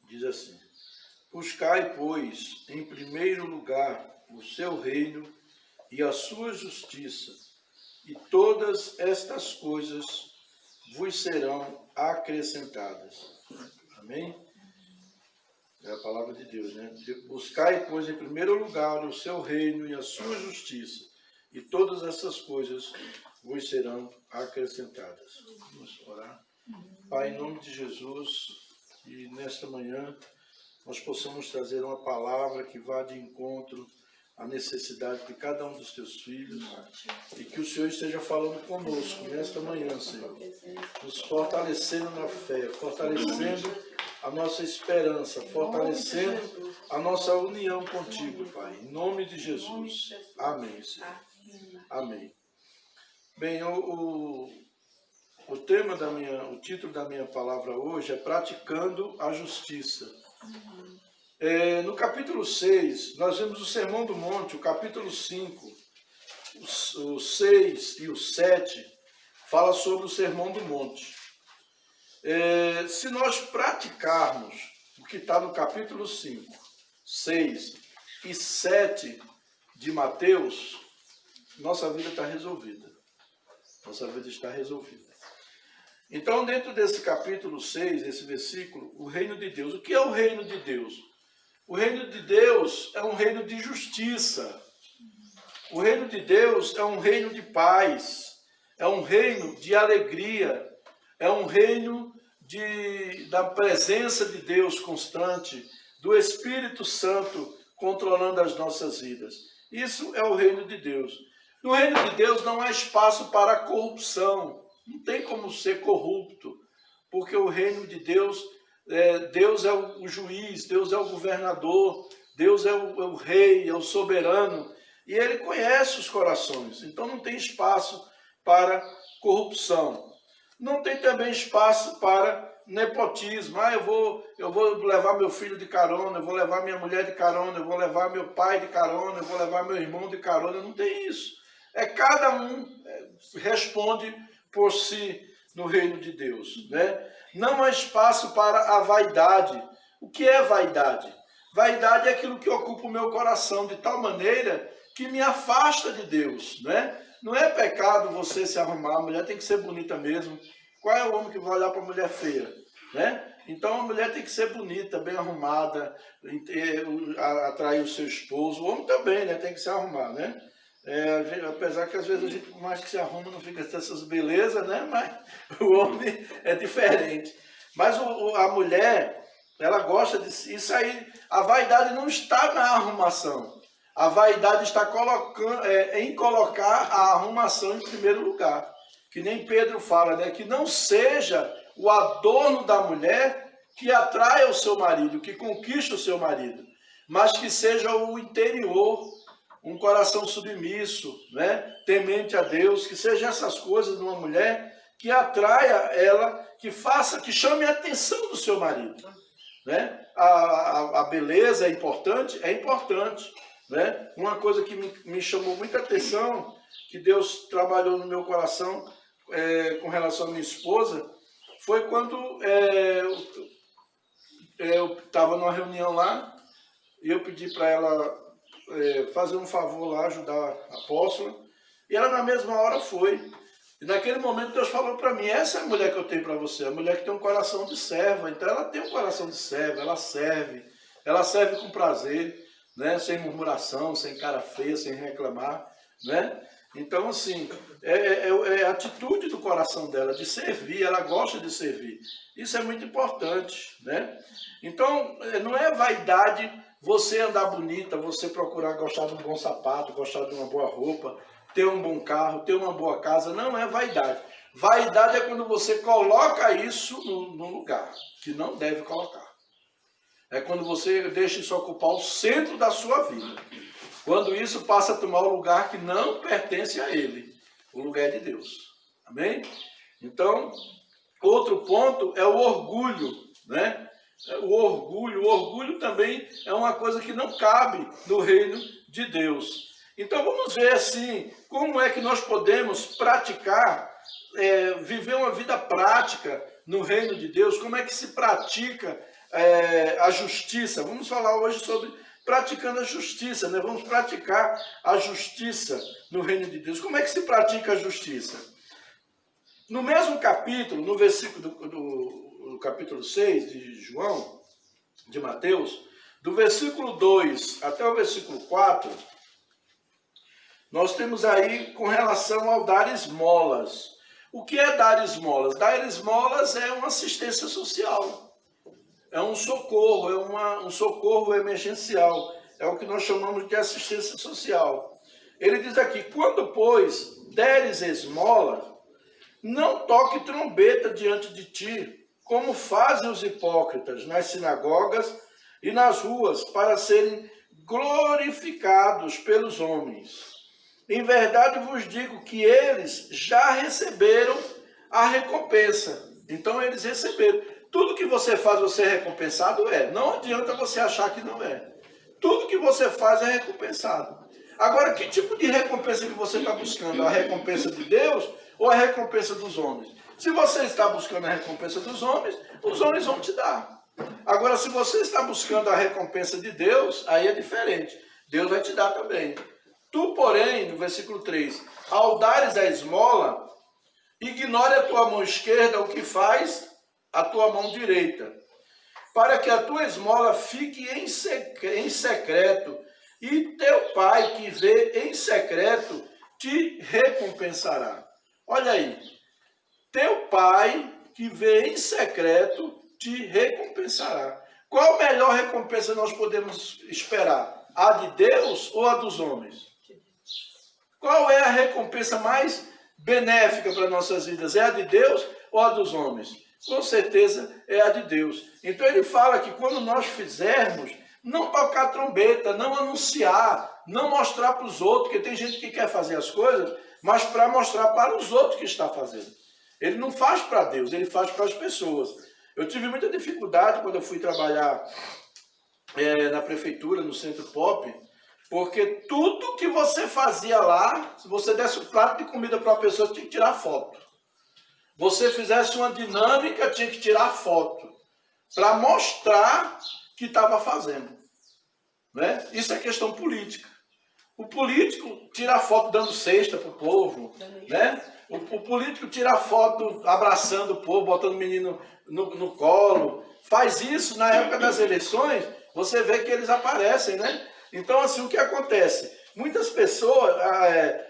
Diz assim: buscai, pois, em primeiro lugar o seu reino e a sua justiça, e todas estas coisas vos serão acrescentadas. Amém? É a palavra de Deus, né? Buscai, pois, em primeiro lugar o seu reino e a sua justiça, e todas essas coisas vos serão acrescentadas. Vamos orar. Pai, em nome de Jesus, e nesta manhã nós possamos trazer uma palavra que vá de encontro à necessidade de cada um dos teus filhos, e que o Senhor esteja falando conosco nesta manhã, Senhor, nos fortalecendo na fé, fortalecendo a nossa esperança, fortalecendo a nossa união contigo, Pai, em nome de Jesus. Amém, Senhor. Amém. Bem, o título da minha palavra hoje é Praticando a Justiça. No capítulo 6, nós vemos o Sermão do Monte. O capítulo 5, o 6 e o 7 fala sobre o Sermão do Monte. Se nós praticarmos o que está no capítulo 5, 6 e 7 de Mateus, nossa vida está resolvida. Nossa vida está resolvida. Então, dentro desse capítulo 6, esse versículo, o reino de Deus. O que é o reino de Deus? O reino de Deus é um reino de justiça. O reino de Deus é um reino de paz. É um reino de alegria. É um reino da presença de Deus constante, do Espírito Santo controlando as nossas vidas. Isso é o reino de Deus. No reino de Deus não há espaço para a corrupção. Não tem como ser corrupto, porque o reino de Deus, Deus é o juiz, Deus é o governador, Deus é o rei, é o soberano, e Ele conhece os corações. Então não tem espaço para corrupção. Não tem também espaço para nepotismo. Eu vou levar meu filho de carona, eu vou levar minha mulher de carona, eu vou levar meu pai de carona, eu vou levar meu irmão de carona. Não tem isso. Cada um responde por si no reino de Deus, né? Não há espaço para a vaidade. O que é vaidade? Vaidade é aquilo que ocupa o meu coração de tal maneira que me afasta de Deus, né? Não é pecado você se arrumar, a mulher tem que ser bonita mesmo. Qual é o homem que vai olhar para a mulher feia, né? Então a mulher tem que ser bonita, bem arrumada, atrair o seu esposo. O homem também, né? Tem que se arrumar, né? Apesar que às vezes a gente, por mais que se arruma, não fica essas belezas, né? Mas o homem é diferente. Mas a mulher, ela gosta isso aí. A vaidade não está na arrumação. A vaidade está em colocar a arrumação em primeiro lugar. Que nem Pedro fala, né? Que não seja o adorno da mulher que atraia o seu marido, que conquista o seu marido, mas que seja o interior, um coração submisso, né? Temente a Deus, que seja essas coisas numa mulher que atraia ela, que chame a atenção do seu marido, né? A beleza é importante, né? Uma coisa que me chamou muita atenção, que Deus trabalhou no meu coração com relação à minha esposa, foi quando eu estava numa reunião lá e eu pedi para ela fazer um favor lá, ajudar a apóstola, e ela na mesma hora foi. E naquele momento Deus falou para mim: essa é a mulher que eu tenho para você, a mulher que tem um coração de serva. Então ela tem um coração de serva, ela serve com prazer, né? Sem murmuração, sem cara feia, sem reclamar, né? Então, assim, é a atitude do coração dela de servir, ela gosta de servir. Isso é muito importante, né? Então, não é vaidade você andar bonita, você procurar gostar de um bom sapato, gostar de uma boa roupa, ter um bom carro, ter uma boa casa. Não é vaidade. Vaidade é quando você coloca isso no lugar que não deve colocar. É quando você deixa isso ocupar o centro da sua vida. Quando isso passa a tomar o lugar que não pertence a ele. O lugar é de Deus. Amém? Então, outro ponto é o orgulho, né? O orgulho também é uma coisa que não cabe no reino de Deus. Então vamos ver assim, como é que nós podemos praticar, viver uma vida prática no reino de Deus, como é que se pratica a justiça. Vamos falar hoje sobre praticando a justiça, né? Vamos praticar a justiça no reino de Deus. Como é que se pratica a justiça? No mesmo capítulo, no versículo do capítulo 6 de João, de Mateus, do versículo 2 até o versículo 4, nós temos aí com relação ao dar esmolas. O que é dar esmolas? Dar esmolas é uma assistência social, é um socorro, um socorro emergencial, é o que nós chamamos de assistência social. Ele diz aqui, quando, pois, deres esmola, não toque trombeta diante de ti, como fazem os hipócritas nas sinagogas e nas ruas, para serem glorificados pelos homens. Em verdade vos digo que eles já receberam a recompensa. Então eles receberam. Tudo que você faz, você é recompensado? Não adianta você achar que não é. Tudo que você faz é recompensado. Agora, que tipo de recompensa que você está buscando? A recompensa de Deus ou a recompensa dos homens? Se você está buscando a recompensa dos homens, os homens vão te dar. Agora, se você está buscando a recompensa de Deus, aí é diferente. Deus vai te dar também. Tu, porém, no versículo 3, ao dares a esmola, ignore a tua mão esquerda o que faz a tua mão direita, para que a tua esmola fique em secreto, e teu pai que vê em secreto te recompensará. Olha aí, teu pai que vê em secreto te recompensará. Qual a melhor recompensa nós podemos esperar? A de Deus ou a dos homens? Qual é a recompensa mais benéfica para nossas vidas? É a de Deus ou a dos homens? Com certeza é a de Deus. Então ele fala que quando nós fizermos, não tocar trombeta, não anunciar, não mostrar para os outros, porque tem gente que quer fazer as coisas, mas para mostrar para os outros que está fazendo. Ele não faz para Deus, ele faz para as pessoas. Eu tive muita dificuldade quando eu fui trabalhar na prefeitura, no Centro Pop, porque tudo que você fazia lá, se você desse um prato de comida para uma pessoa, tinha que tirar foto. Você fizesse uma dinâmica, tinha que tirar foto, para mostrar que estava fazendo. Né? Isso é questão política. O político tira foto dando cesta para o povo, né? O político tira foto abraçando o povo, botando o menino no colo. Faz isso na época das eleições, você vê que eles aparecem, né? Então, assim, o que acontece? Muitas pessoas,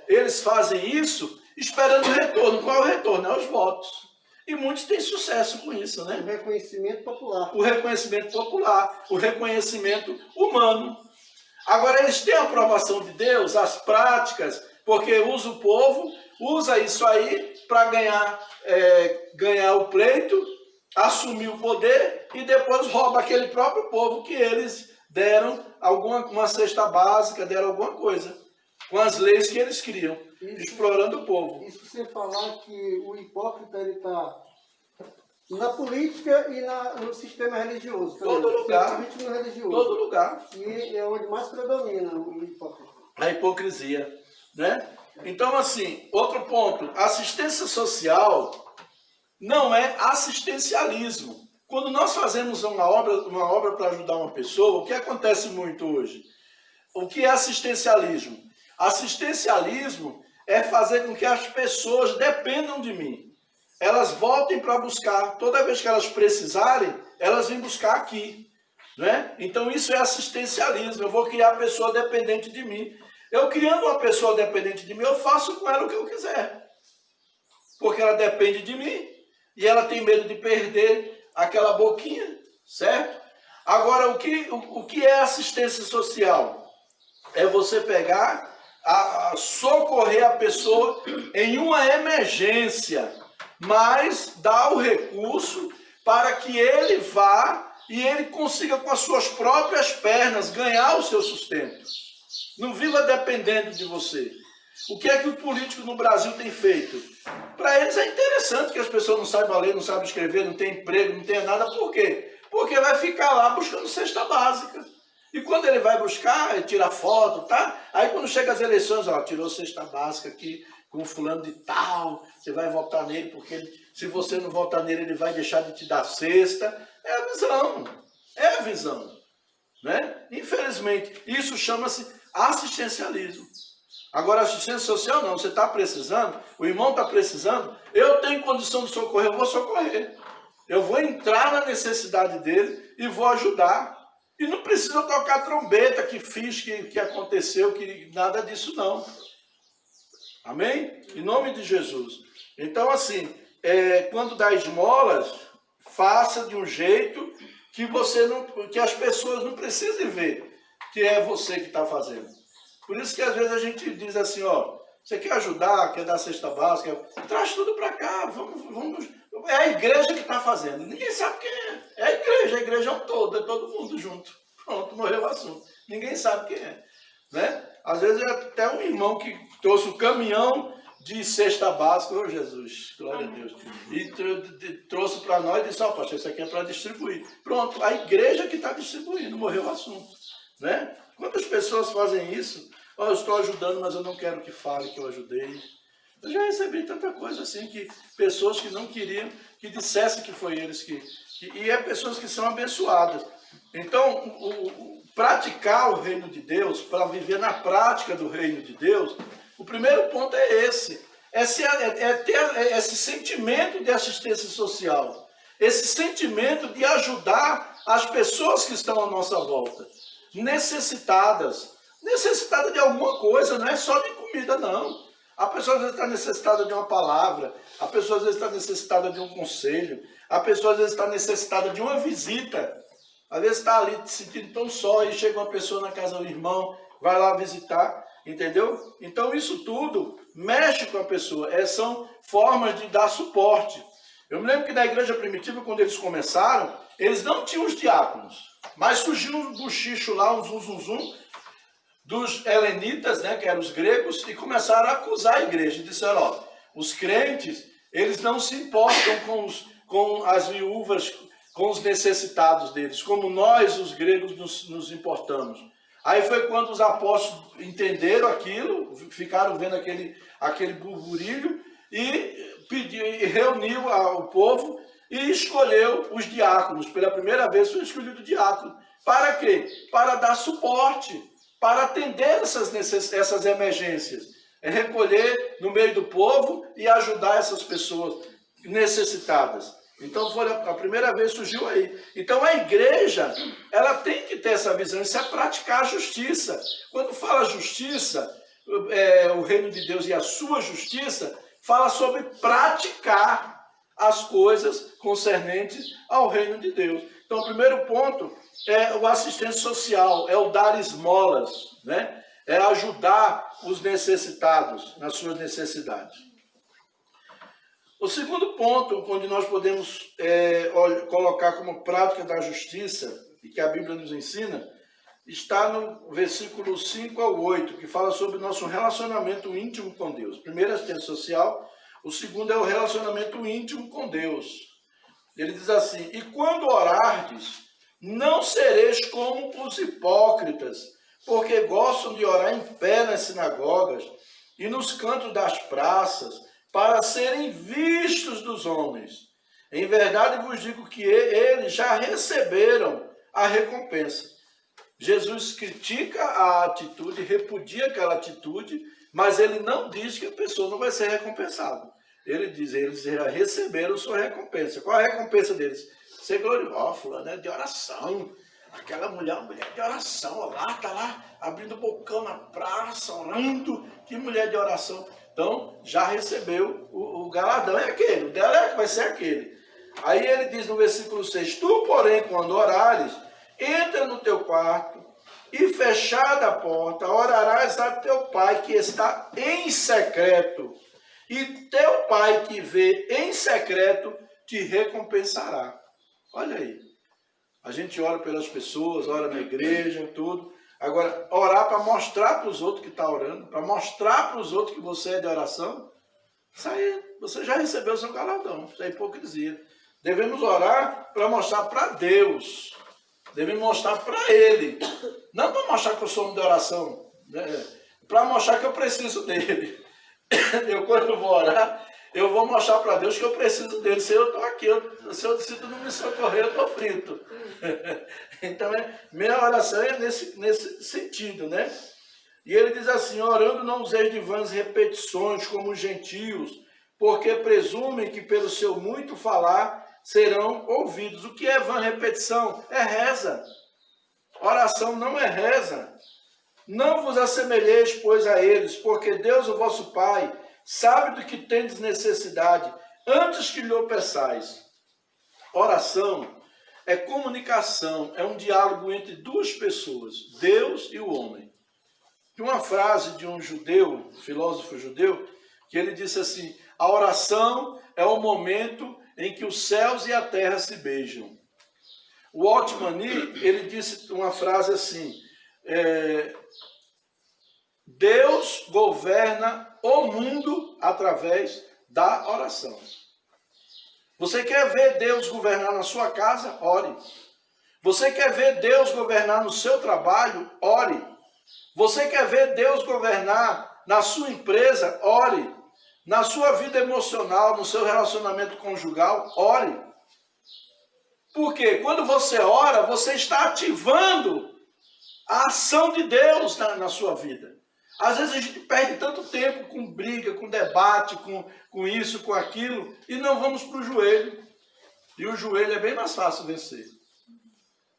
eles fazem isso esperando o retorno. Qual é o retorno? É os votos. E muitos têm sucesso com isso, né? O reconhecimento popular. O reconhecimento popular, o reconhecimento humano. Agora, eles têm a aprovação de Deus, as práticas, porque usa o povo, usa isso aí para ganhar o pleito, assumir o poder e depois rouba aquele próprio povo que eles deram uma cesta básica, deram alguma coisa, com as leis que eles criam, explorando o povo. Isso sem falar que o hipócrita está na política e no sistema religioso. Também. Todo lugar. No religioso. Todo lugar. E é onde mais predomina o hipócrita. A hipocrisia, né? Então, assim, outro ponto, assistência social não é assistencialismo. Quando nós fazemos uma obra para ajudar uma pessoa, o que acontece muito hoje? O que é assistencialismo? Assistencialismo é fazer com que as pessoas dependam de mim. Elas voltem para buscar, toda vez que elas precisarem, elas vêm buscar aqui. Né? Então isso é assistencialismo, eu vou criar a pessoa dependente de mim. Eu criando uma pessoa dependente de mim, eu faço com ela o que eu quiser. Porque ela depende de mim e ela tem medo de perder aquela boquinha, certo? Agora, o que é assistência social? É você pegar, socorrer a pessoa em uma emergência, mas dar o recurso para que ele vá e ele consiga com as suas próprias pernas ganhar o seu sustento. Não viva dependendo de você. O que é que o político no Brasil tem feito? Para eles é interessante que as pessoas não saibam ler, não saibam escrever, não tem emprego, não tem nada. Por quê? Porque vai ficar lá buscando cesta básica. E quando ele vai buscar, ele tira foto, tá? Aí quando chega as eleições, ó, tirou cesta básica aqui com fulano de tal, você vai votar nele, porque se você não votar nele, ele vai deixar de te dar cesta. É a visão, é a visão. Né? Infelizmente, isso chama-se assistencialismo. Agora, assistência social não, você está precisando, o irmão está precisando, eu tenho condição de socorrer, eu vou socorrer. Eu vou entrar na necessidade dele e vou ajudar. E não precisa tocar trombeta que fiz, que aconteceu, que nada disso não. Amém? Em nome de Jesus. Então, assim, quando dá esmolas, faça de um jeito que as pessoas não precisem ver que é você que está fazendo. Por isso que às vezes a gente diz assim, ó, você quer ajudar, quer dar cesta básica, traz tudo para cá, vamos. É a igreja que está fazendo. Ninguém sabe quem é. É a igreja é um todo, é todo mundo junto. Pronto, morreu o assunto. Ninguém sabe quem é. Né? Às vezes é até um irmão que trouxe um caminhão de cesta básica, oh Jesus, glória a Deus, e trouxe para nós e disse, ó, pastor, isso aqui é para distribuir. Pronto, a igreja que está distribuindo, morreu o assunto. Né? Quantas pessoas fazem isso? Oh, eu estou ajudando, mas eu não quero que fale que eu ajudei. Eu já recebi tanta coisa assim, que pessoas que não queriam, que dissessem que foi eles e é pessoas que são abençoadas. Então, praticar o reino de Deus, para viver na prática do reino de Deus, o primeiro ponto é esse. É ter esse sentimento de assistência social. Esse sentimento de ajudar as pessoas que estão à nossa volta. Necessitadas de alguma coisa, não é só de comida, não. A pessoa às vezes está necessitada de uma palavra, a pessoa às vezes está necessitada de um conselho, a pessoa às vezes está necessitada de uma visita. Às vezes está ali se sentindo tão só e chega uma pessoa na casa do irmão, vai lá visitar, entendeu? Então isso tudo mexe com a pessoa, são formas de dar suporte. Eu me lembro que na igreja primitiva, quando eles começaram, eles não tinham os diáconos, mas surgiu um buchicho lá, um zum, dos helenitas, né, que eram os gregos, e começaram a acusar a igreja. E disseram, ó, os crentes, eles não se importam com as viúvas, com os necessitados deles, como nós, os gregos, nos importamos. Aí foi quando os apóstolos entenderam aquilo, ficaram vendo aquele burburilho, e reuniu o povo e escolheu os diáconos. Pela primeira vez foi escolhido o diácono. Para quê? Para dar suporte, para atender essas emergências. Recolher no meio do povo e ajudar essas pessoas necessitadas. Então, a primeira vez surgiu aí. Então, a igreja, ela tem que ter essa visão, isso é praticar a justiça. Quando fala justiça, o reino de Deus e a sua justiça, fala sobre praticar as coisas concernentes ao reino de Deus. Então, o primeiro ponto é o assistente social, é o dar esmolas, né? É ajudar os necessitados nas suas necessidades. O segundo ponto, onde nós podemos colocar como prática da justiça, e que a Bíblia nos ensina, está no versículo 5 ao 8, que fala sobre o nosso relacionamento íntimo com Deus. Primeiro, a assistência social, o segundo é o relacionamento íntimo com Deus. Ele diz assim, e quando orardes, não sereis como os hipócritas, porque gostam de orar em pé nas sinagogas e nos cantos das praças, para serem vistos dos homens. Em verdade vos digo que eles já receberam a recompensa. Jesus critica a atitude, repudia aquela atitude, mas ele não diz que a pessoa não vai ser recompensada. Ele diz, eles já receberam sua recompensa. Qual é a recompensa deles? Ser glorioso, fulano é de oração. Aquela mulher, uma mulher de oração, ó, lá, está lá, abrindo o bocão na praça, orando. Que mulher de oração. Então, já recebeu o galardão, é aquele, o dela vai ser aquele. Aí ele diz no versículo 6, tu, porém, quando orares, entra no teu quarto e, fechada a porta, orarás a teu pai que está em secreto. E teu pai que vê em secreto te recompensará. Olha aí. A gente ora pelas pessoas, ora na igreja, tudo. Agora, orar para mostrar para os outros que está orando, para mostrar para os outros que você é de oração, isso aí, você já recebeu o seu galardão. Isso é hipocrisia. Devemos orar para mostrar para Deus devemos mostrar para Ele. Não para mostrar que eu sou homem de oração, né? Para mostrar que eu preciso dele. Eu, quando vou orar, eu vou mostrar para Deus que eu preciso dele. Se eu estou aqui, se tu não me socorrer, eu estou frito. Então, minha oração é nesse sentido, né? E ele diz assim, orando não useis de vãs repetições como os gentios, porque presumem que pelo seu muito falar serão ouvidos. O que é vã repetição? É reza. Oração não é reza. Não vos assemelheis, pois, a eles, porque Deus, o vosso Pai, sabe do que tendes necessidade, antes que lhe peçais. Oração é comunicação, é um diálogo entre duas pessoas, Deus e o homem. Tem uma frase de um judeu, filósofo judeu, que ele disse assim, a oração é o momento em que os céus e a terra se beijam. O Altmani, ele disse uma frase assim, Deus governa o mundo através da oração. Você quer ver Deus governar na sua casa? Ore. Você quer ver Deus governar no seu trabalho? Ore. Você quer ver Deus governar na sua empresa? Ore. Na sua vida emocional, no seu relacionamento conjugal? Ore. Porque quando você ora, você está ativando a ação de Deus na sua vida. Às vezes a gente perde tanto tempo com briga, com debate, com isso, com aquilo, e não vamos para o joelho. E o joelho é bem mais fácil vencer.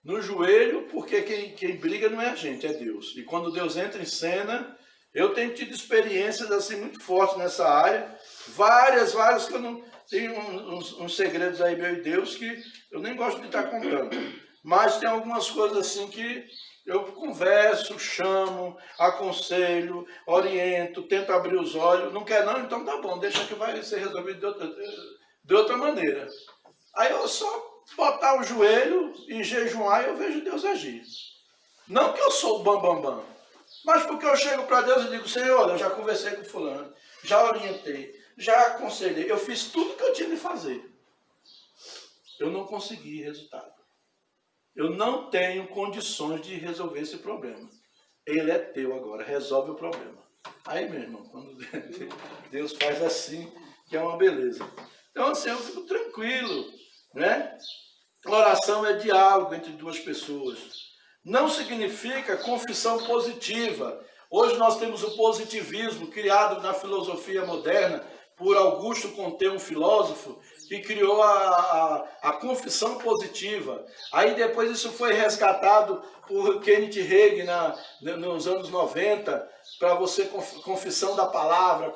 No joelho, porque quem briga não é a gente, é Deus. E quando Deus entra em cena, eu tenho tido experiências assim muito fortes nessa área, várias que eu não tenho uns segredos aí, meu e Deus, que eu nem gosto de estar contando. Mas tem algumas coisas assim que eu converso, chamo, aconselho, oriento, tento abrir os olhos. Não quer não? Então tá bom, deixa que vai ser resolvido de outra maneira. Aí eu só botar o joelho e jejuar e eu vejo Deus agir. Não que eu sou o bambambam, mas porque eu chego para Deus e digo, Senhor, eu já conversei com fulano, já orientei, já aconselhei, eu fiz tudo que eu tinha de fazer. Eu não consegui resultado. Eu não tenho condições de resolver esse problema. Ele é teu agora, resolve o problema. Aí, meu irmão, quando Deus faz assim, que é uma beleza. Então, assim, eu fico tranquilo, né? Oração é diálogo entre duas pessoas. Não significa confissão positiva. Hoje nós temos o positivismo criado na filosofia moderna por Augusto Comte, um filósofo, que criou a confissão positiva. Aí depois isso foi resgatado por Kenneth Hagin nos anos 90, para você confissão da palavra,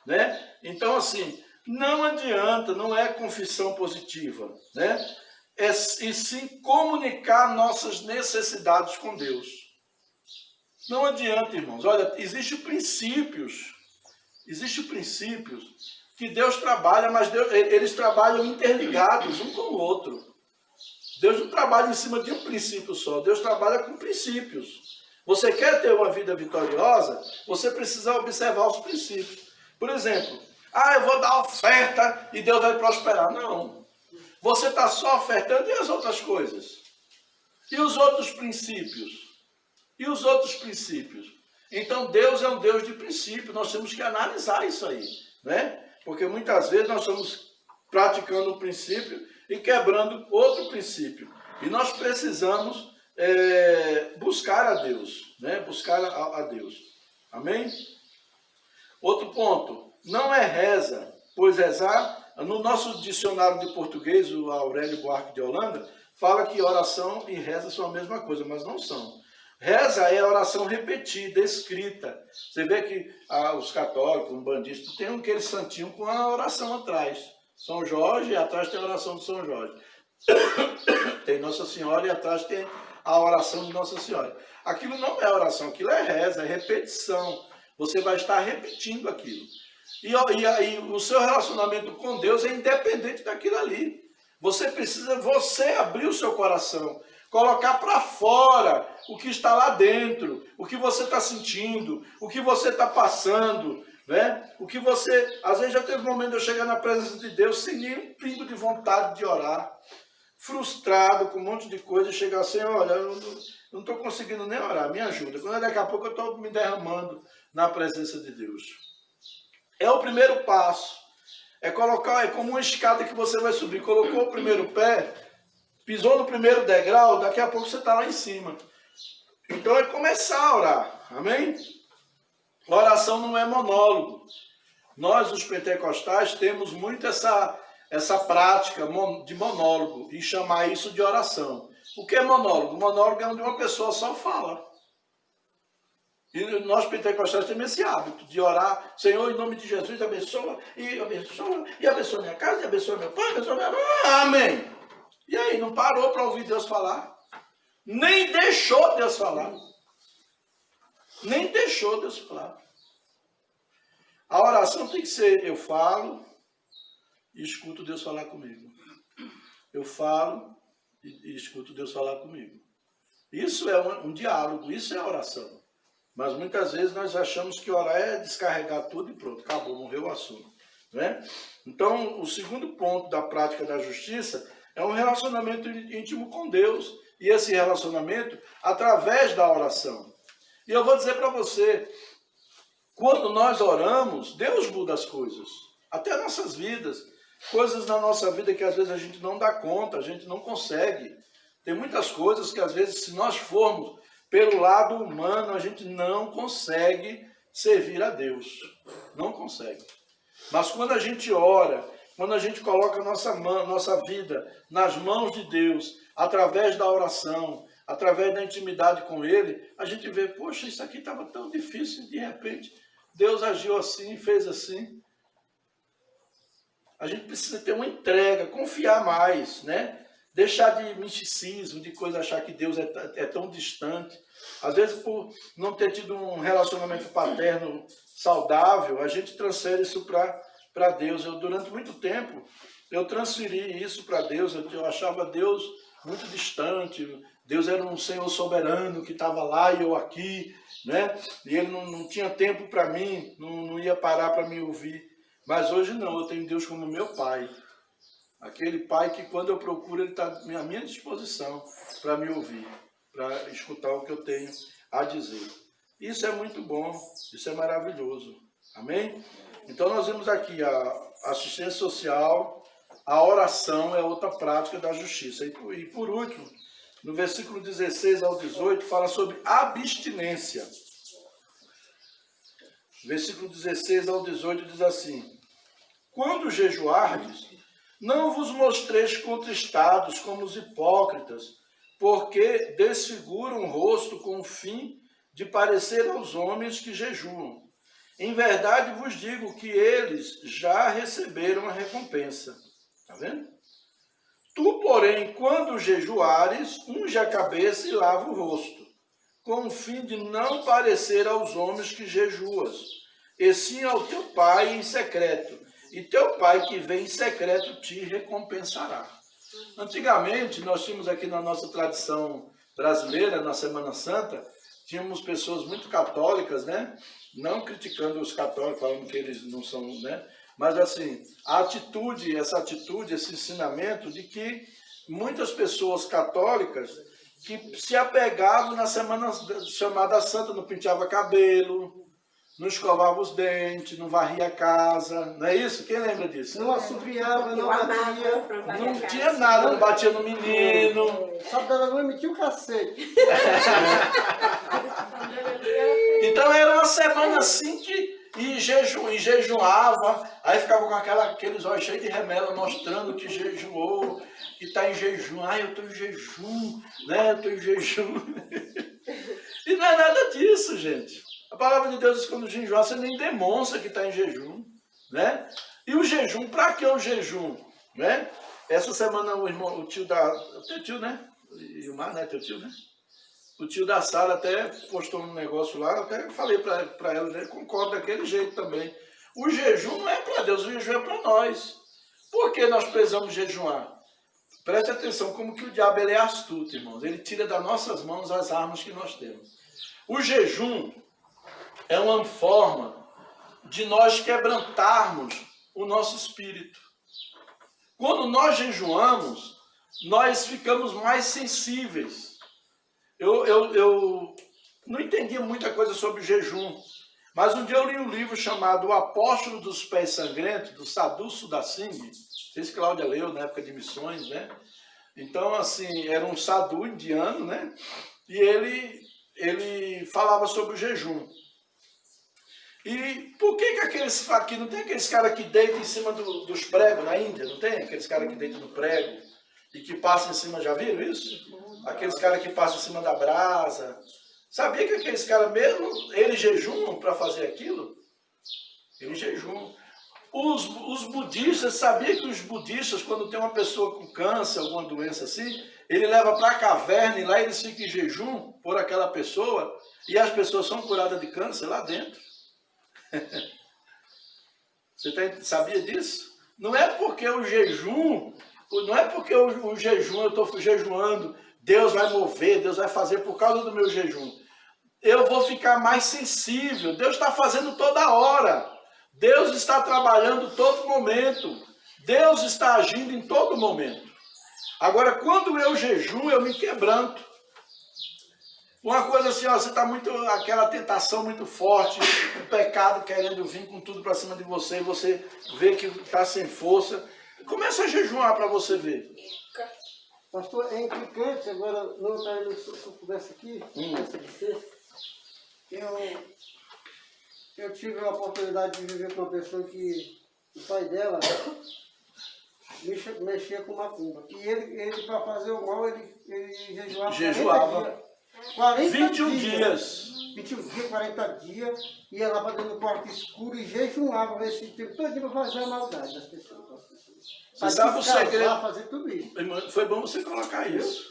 né? Então assim, não adianta, não é confissão positiva, né? E sim comunicar nossas necessidades com Deus. Não adianta, irmãos. Olha, existem princípios que Deus trabalha, mas eles trabalham interligados um com o outro. Deus não trabalha em cima de um princípio só, Deus trabalha com princípios. Você quer ter uma vida vitoriosa, você precisa observar os princípios. Por exemplo, eu vou dar oferta e Deus vai prosperar. Não. Você está só ofertando e as outras coisas? E os outros princípios? Então Deus é um Deus de princípio, nós temos que analisar isso aí, né? Porque muitas vezes nós estamos praticando um princípio e quebrando outro princípio. E nós precisamos buscar a Deus, né? Buscar a Deus. Amém? Outro ponto, não é reza, pois rezar, no nosso dicionário de português, o Aurélio Buarque de Holanda, fala que oração e reza são a mesma coisa, mas não são. Reza é a oração repetida, escrita. Você vê que os católicos, os bandistas, tem aquele santinho com a oração atrás. São Jorge, e atrás tem a oração de São Jorge. Tem Nossa Senhora e atrás tem a oração de Nossa Senhora. Aquilo não é oração, aquilo é reza, é repetição. Você vai estar repetindo aquilo. E o seu relacionamento com Deus é independente daquilo ali. Você precisa abrir o seu coração, colocar para fora o que está lá dentro, o que você está sentindo, o que você está passando, né? O que você... Às vezes já teve um momento de eu chegar na presença de Deus sem nenhum pingo de vontade de orar. frustrado com um monte de coisa e chegar assim, olha, eu não estou conseguindo nem orar, me ajuda. Quando daqui a pouco eu estou me derramando na presença de Deus. É o primeiro passo. É como uma escada que você vai subir. Colocou o primeiro pé, pisou no primeiro degrau, daqui a pouco você está lá em cima. Então é começar a orar. Amém? Oração não é monólogo. Nós, os pentecostais, temos muito essa prática de monólogo e chamar isso de oração. O que é monólogo? Monólogo é onde uma pessoa só fala. E nós pentecostais temos esse hábito de orar, Senhor, em nome de Jesus, abençoa, e abençoa minha casa, e abençoa meu pai, abençoa minha mãe. Amém. E aí, não parou para ouvir Deus falar? Nem deixou Deus falar. Nem deixou Deus falar. A oração tem que ser, eu falo e escuto Deus falar comigo. Eu falo e escuto Deus falar comigo. Isso é um diálogo, isso é oração. Mas muitas vezes nós achamos que orar é descarregar tudo e pronto, acabou, morreu o assunto. Né? Então, o segundo ponto da prática da justiça é um relacionamento íntimo com Deus. E esse relacionamento através da oração. E eu vou dizer para você, quando nós oramos, Deus muda as coisas. Até nossas vidas. Coisas na nossa vida que às vezes a gente não dá conta, a gente não consegue. Tem muitas coisas que às vezes, se nós formos pelo lado humano, a gente não consegue servir a Deus. Não consegue. Mas quando a gente ora, quando a gente coloca a nossa vida nas mãos de Deus, através da oração, através da intimidade com Ele, a gente vê, poxa, isso aqui estava tão difícil, de repente Deus agiu assim, fez assim. A gente precisa ter uma entrega, confiar mais, né? Deixar de misticismo, de coisa, achar que Deus é tão distante. Às vezes, por não ter tido um relacionamento paterno saudável, a gente transfere isso para Deus. Durante muito tempo, eu transferi isso para Deus. Eu achava Deus muito distante. Deus era um Senhor soberano que estava lá e eu aqui, né? E Ele não tinha tempo para mim, não ia parar para me ouvir. Mas hoje não, eu tenho Deus como meu Pai. Aquele Pai que quando eu procuro, Ele está à minha disposição para me ouvir, para escutar o que eu tenho a dizer. Isso é muito bom, isso é maravilhoso. Amém? Então nós vimos aqui a assistência social, a oração é outra prática da justiça. E por último, no versículo 16 ao 18, fala sobre abstinência. Versículo 16 ao 18 diz assim: quando jejuardes, não vos mostreis contristados como os hipócritas, porque desfiguram o rosto com o fim de parecer aos homens que jejuam. Em verdade vos digo que eles já receberam a recompensa. Está vendo? Tu, porém, quando jejuares, unge a cabeça e lava o rosto, com o fim de não parecer aos homens que jejuas, e sim ao teu Pai em secreto. E teu Pai que vem em secreto te recompensará. Antigamente, nós tínhamos aqui na nossa tradição brasileira, na Semana Santa, tínhamos pessoas muito católicas, né? Não criticando os católicos, falando que eles não são, né? Mas assim, essa atitude, esse ensinamento de que muitas pessoas católicas que se apegavam na Semana chamada Santa, não penteava cabelo, não escovava os dentes, não varria a casa, não é isso? Quem lembra disso? Não assobiava, não batia. Não tinha nada, não batia no menino. Só não emitia o cacete. Então era uma semana assim que e jejuava, aí ficava com aqueles olhos cheios de remela, mostrando que jejuou, que está em jejum. Ah, eu estou em jejum, né? Eu estou em jejum. E não é nada disso, gente. A palavra de Deus diz que quando jejuar, você nem demonstra que está em jejum, né? E o jejum, para que o jejum, né? Essa semana o tio teu tio, né? Ilmar, né? Teu tio, né? O tio da Sara até postou um negócio lá, até falei para ela, né? Concordo daquele jeito também. O jejum não é para Deus, o jejum é para nós. Por que nós precisamos jejuar? Preste atenção como que o diabo ele é astuto, irmãos. Ele tira das nossas mãos as armas que nós temos. O jejum é uma forma de nós quebrantarmos o nosso espírito. Quando nós jejuamos, nós ficamos mais sensíveis. Eu não entendia muita coisa sobre jejum, mas um dia eu li um livro chamado O Apóstolo dos Pés Sangrentos, do Sadhu Sudar Singh. Não sei se Cláudia leu na época de missões, né? Então, assim, era um sadhu indiano, né? E ele falava sobre o jejum. E por que aqueles aqui, não tem aqueles caras que deitam em cima dos pregos na Índia? Não tem? Aqueles caras que deitam no prego e que passam em cima, já viram isso? Aqueles caras que passam em cima da brasa. Sabia que aqueles caras mesmo, eles jejumam para fazer aquilo? Eles jejumam. Os budistas, sabia que os budistas, quando tem uma pessoa com câncer, alguma doença assim, ele leva para a caverna e lá eles ficam em jejum por aquela pessoa e as pessoas são curadas de câncer lá dentro. Você sabia disso? Não é porque o jejum, não é porque o jejum, eu estou jejuando, Deus vai mover, Deus vai fazer por causa do meu jejum. Eu vou ficar mais sensível, Deus está fazendo toda hora. Deus está trabalhando todo momento. Deus está agindo em todo momento. Agora, quando eu jejuo, eu me quebranto. Uma coisa assim, ó, você está muito, aquela tentação muito forte, o pecado querendo vir com tudo para cima de você, e você vê que está sem força. Começa a jejuar para você ver. Pastor, é implicante, agora não está indo, se eu pudesse aqui, eu tive a oportunidade de viver com uma pessoa que o pai dela mexia com macumba. E ele para fazer o mal, ele jejuava. 21 dias. 21 dias, 40 dias, ia lá para dentro do quarto escuro e jejuava esse tempo todo para fazer a maldade das pessoas. Você sabe o segredo? Fazer tudo isso. Foi bom você colocar isso.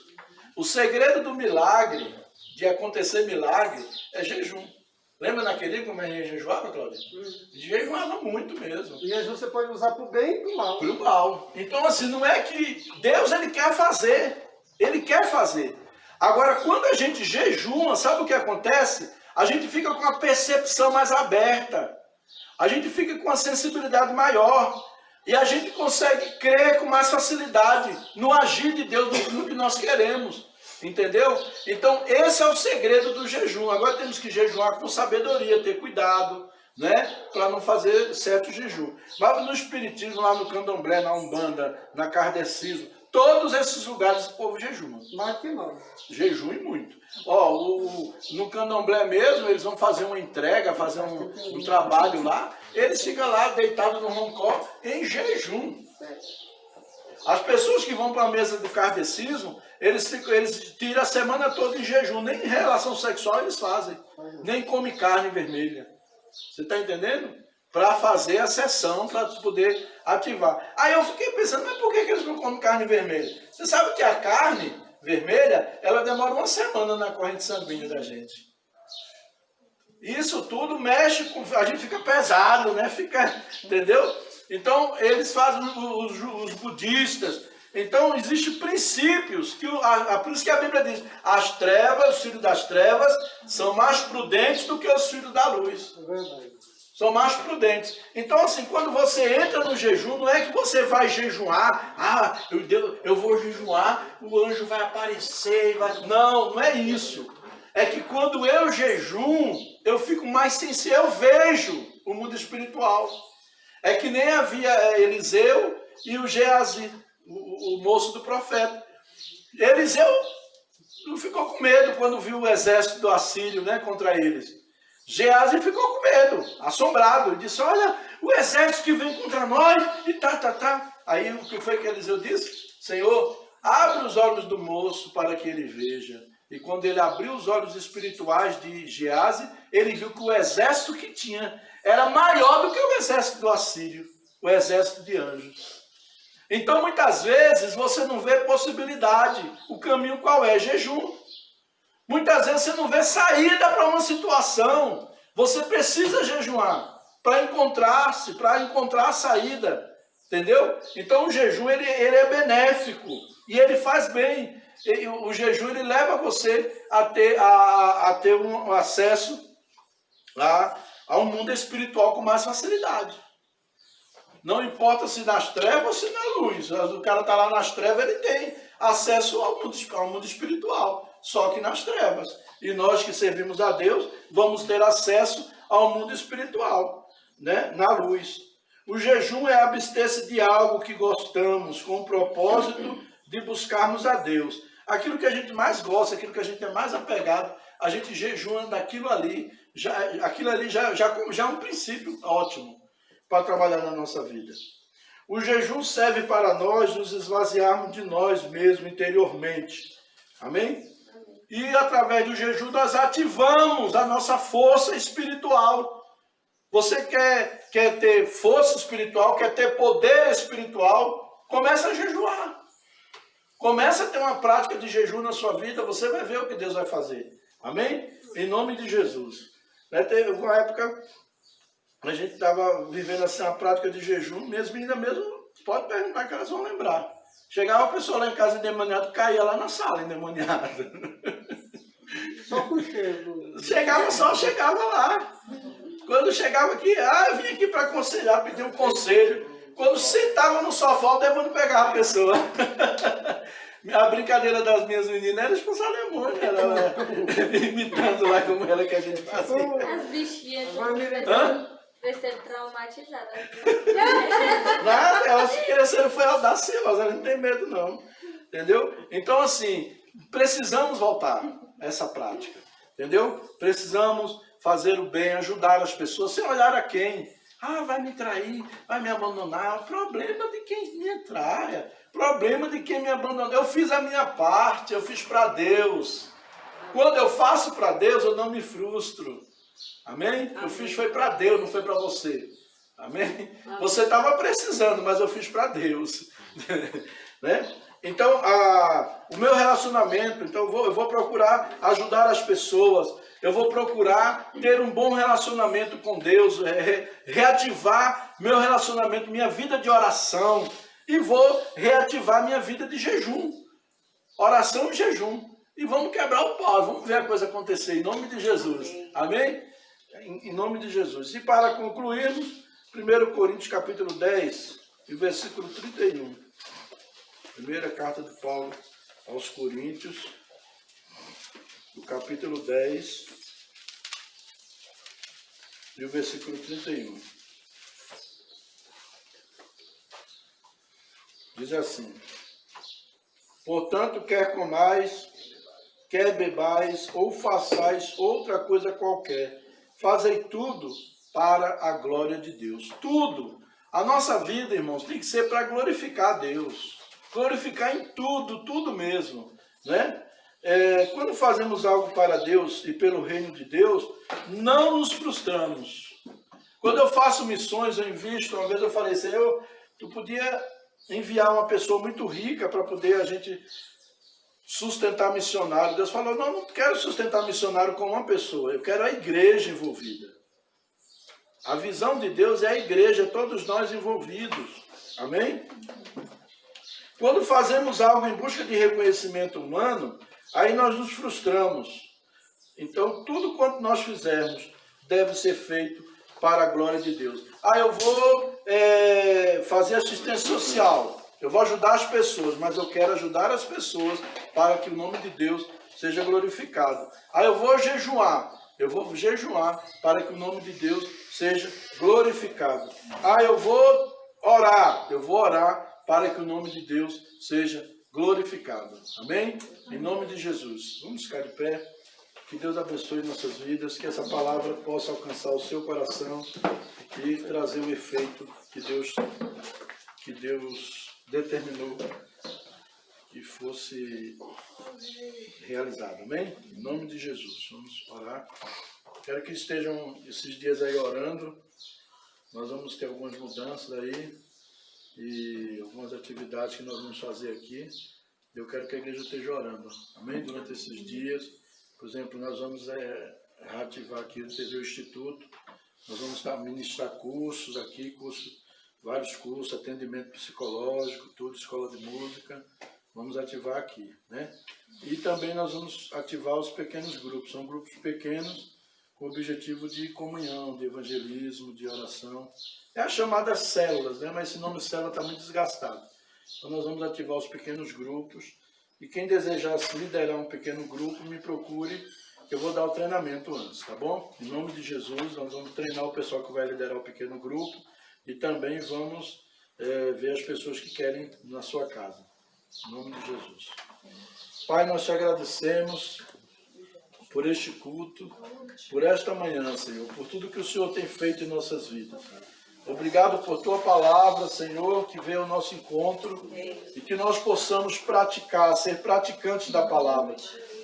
O segredo do milagre, de acontecer milagre, é jejum. Lembra naquele dia como a gente jejuava, Cláudia? Jejuava muito mesmo. E jejum você pode usar para o bem e para o mal. Para o mal. Então, assim, não é que Deus, ele quer fazer. Ele quer fazer. Agora, quando a gente jejuma, sabe o que acontece? A gente fica com a percepção mais aberta. A gente fica com a sensibilidade maior. E a gente consegue crer com mais facilidade no agir de Deus, no que nós queremos. Entendeu? Então, esse é o segredo do jejum. Agora temos que jejuar com sabedoria, ter cuidado, né? Para não fazer certo jejum. Mas no espiritismo, lá no candomblé, na umbanda, na kardecismo, todos esses lugares o povo jejuma. Mais que não. Jejum e muito. Ó, no candomblé mesmo, eles vão fazer uma entrega, fazer um trabalho lá. Eles ficam lá deitados no roncó em jejum. As pessoas que vão para a mesa do kardecismo, eles tiram a semana toda em jejum. Nem relação sexual eles fazem. Nem comem carne vermelha. Você está entendendo? Para fazer a sessão, para poder ativar. Aí eu fiquei pensando, mas por que eles não comem carne vermelha? Você sabe que a carne vermelha, ela demora uma semana na corrente sanguínea da gente. Isso tudo mexe com... A gente fica pesado, né? Entendeu? Então, eles fazem os budistas. Então, existem princípios. Por isso que a Bíblia diz, as trevas, os filhos das trevas, são mais prudentes do que os filhos da luz. É verdade. São mais prudentes. Então, assim, quando você entra no jejum, não é que você vai jejuar, eu vou jejuar, o anjo vai aparecer. Não, não é isso. É que quando eu jejum, eu fico mais sensível, eu vejo o mundo espiritual. É que nem havia Eliseu e o Geazi, o moço do profeta. Eliseu não ficou com medo quando viu o exército do Assírio, né, contra eles. Geazi ficou com medo, assombrado. Ele disse, olha, o exército que vem contra nós, e tá. Aí o que foi que Eliseu disse? Senhor, abre os olhos do moço para que ele veja. E quando ele abriu os olhos espirituais de Geazi, ele viu que o exército que tinha era maior do que o exército do Assírio, o exército de anjos. Então, muitas vezes, você não vê possibilidade. O caminho qual é? Jejum. Muitas vezes você não vê saída para uma situação. Você precisa jejuar para encontrar-se, para encontrar a saída. Entendeu? Então o jejum ele é benéfico e ele faz bem. O jejum ele leva você a ter um acesso a um mundo espiritual com mais facilidade. Não importa se nas trevas ou se na luz. O cara está lá nas trevas, ele tem acesso ao mundo espiritual, só que nas trevas. E nós que servimos a Deus, vamos ter acesso ao mundo espiritual, né? Na luz. O jejum é abster-se de algo que gostamos, com o propósito de buscarmos a Deus. Aquilo que a gente mais gosta, aquilo que a gente é mais apegado, a gente jejua daquilo ali. Aquilo ali já é um princípio ótimo para trabalhar na nossa vida. O jejum serve para nós nos esvaziarmos de nós mesmos interiormente. Amém? E através do jejum nós ativamos a nossa força espiritual. Você quer ter força espiritual, quer ter poder espiritual, começa a jejuar. Começa a ter uma prática de jejum na sua vida, você vai ver o que Deus vai fazer. Amém? Em nome de Jesus. Teve uma época, a gente estava vivendo assim uma prática de jejum, minhas meninas mesmo, pode perguntar que elas vão lembrar. Chegava a pessoa lá em casa endemoniada, caía lá na sala endemoniada. Só com cheiro. Chegava lá. Quando chegava aqui, eu vim aqui para aconselhar, pedir um conselho. Quando sentava no sofá, o demônio pegava a pessoa. A brincadeira das minhas meninas era expulsar demônio, ela imitando lá como era que a gente fazia. As bichinhas vai ser traumatizadas. Nada, elas cresceram, foi audaciosas, elas não tem medo não. Entendeu? Então assim, precisamos voltar a essa prática. Entendeu? Precisamos fazer o bem, ajudar as pessoas, sem olhar a quem. Vai me trair, vai me abandonar. Problema de quem me traia. Problema de quem me abandonou. Eu fiz a minha parte, eu fiz para Deus. Quando eu faço para Deus, eu não me frustro. Amém? Eu fiz foi para Deus, não foi para você. Amém? Você estava precisando, mas eu fiz para Deus. Né? Então, o meu relacionamento, então eu vou procurar ajudar as pessoas. Eu vou procurar ter um bom relacionamento com Deus, reativar meu relacionamento, minha vida de oração. E vou reativar minha vida de jejum. Oração e jejum. E vamos quebrar o pau, vamos ver a coisa acontecer, em nome de Jesus. Amém? Em nome de Jesus. E para concluirmos, 1 Coríntios capítulo 10, e versículo 31. Primeira carta de Paulo aos Coríntios, no capítulo 10, e o versículo 31. Diz assim: portanto, quer comais, quer bebais, ou façais outra coisa qualquer, fazei tudo para a glória de Deus. Tudo. A nossa vida, irmãos, tem que ser para glorificar a Deus. Glorificar em tudo, tudo mesmo. Né? Quando fazemos algo para Deus e pelo reino de Deus, não nos frustramos. Quando eu faço missões, eu invisto. Uma vez eu falei, Senhor, tu podia enviar uma pessoa muito rica para poder a gente sustentar missionário. Deus falou, não quero sustentar missionário com uma pessoa, eu quero a igreja envolvida. A visão de Deus é a igreja, todos nós envolvidos. Amém? Quando fazemos algo em busca de reconhecimento humano, aí nós nos frustramos. Então, tudo quanto nós fizermos deve ser feito para a glória de Deus. Eu vou fazer assistência social, eu vou ajudar as pessoas, mas eu quero ajudar as pessoas para que o nome de Deus seja glorificado. Eu vou jejuar para que o nome de Deus seja glorificado. Eu vou orar para que o nome de Deus seja glorificado. Amém? Em nome de Jesus. Vamos ficar de pé. Que Deus abençoe nossas vidas, que essa palavra possa alcançar o seu coração e trazer o efeito que Deus determinou que fosse realizado. Amém? Em nome de Jesus. Vamos orar. Quero que estejam esses dias aí orando. Nós vamos ter algumas mudanças aí e algumas atividades que nós vamos fazer aqui. Eu quero que a igreja esteja orando. Amém? Durante esses dias. Por exemplo, nós vamos reativar aqui o TV Instituto. Nós vamos ministrar cursos aqui, vários cursos, atendimento psicológico, tudo, escola de música. Vamos ativar aqui, né? E também nós vamos ativar os pequenos grupos. São grupos pequenos com o objetivo de comunhão, de evangelismo, de oração. É a chamada células, né? Mas esse nome célula está muito desgastado. Então nós vamos ativar os pequenos grupos. E quem desejar se liderar um pequeno grupo, me procure. Eu vou dar o treinamento antes, tá bom? Em nome de Jesus, nós vamos treinar o pessoal que vai liderar o pequeno grupo. E também vamos ver as pessoas que querem na sua casa. Em nome de Jesus. Pai, nós te agradecemos por este culto, por esta manhã, Senhor, por tudo que o Senhor tem feito em nossas vidas. Obrigado por tua palavra, Senhor, que veio ao nosso encontro e que nós possamos praticar, ser praticantes da palavra.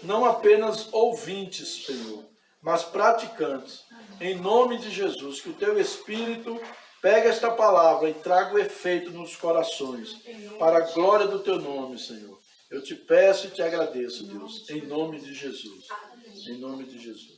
Não apenas ouvintes, Senhor, mas praticantes. Em nome de Jesus, que o teu Espírito pegue esta palavra e traga o efeito nos corações, para a glória do teu nome, Senhor. Eu te peço e te agradeço, Deus, em nome de Jesus. Em nome de Jesus.